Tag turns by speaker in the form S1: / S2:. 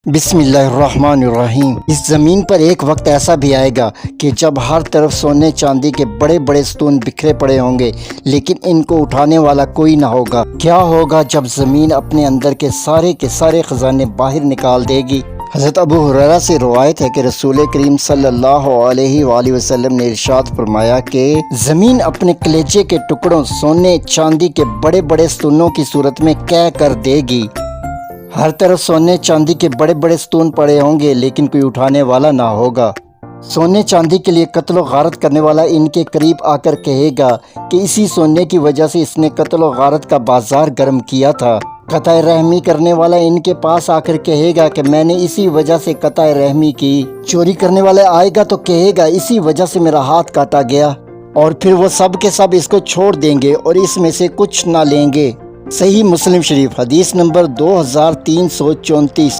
S1: بسم اللہ الرحمن الرحیم۔ اس زمین پر ایک وقت ایسا بھی آئے گا کہ جب ہر طرف سونے چاندی کے بڑے بڑے ستون بکھرے پڑے ہوں گے، لیکن ان کو اٹھانے والا کوئی نہ ہوگا۔ کیا ہوگا جب زمین اپنے اندر کے سارے خزانے باہر نکال دے گی؟ حضرت ابو ہریرہ سے روایت ہے کہ رسول کریم صلی اللہ علیہ وآلہ وسلم نے ارشاد فرمایا کہ زمین اپنے کلیجے کے ٹکڑوں سونے چاندی کے بڑے بڑے ستونوں کی صورت میں کہہ کر دے گی۔ ہر طرف سونے چاندی کے بڑے بڑے ستون پڑے ہوں گے، لیکن کوئی اٹھانے والا نہ ہوگا۔ سونے چاندی کے لیے قتل و غارت کرنے والا ان کے قریب آ کر کہے گا کہ اسی سونے کی وجہ سے اس نے قتل و غارت کا بازار گرم کیا تھا۔ قطع رحمی کرنے والا ان کے پاس آ کر کہے گا کہ میں نے اسی وجہ سے قطع رحمی کی۔ چوری کرنے والا آئے گا تو کہے گا اسی وجہ سے میرا ہاتھ کاٹا گیا، اور پھر وہ سب کے سب اس کو چھوڑ دیں گے اور اس میں سے کچھ نہ لیں گے۔ صحیح مسلم شریف حدیث نمبر 2334۔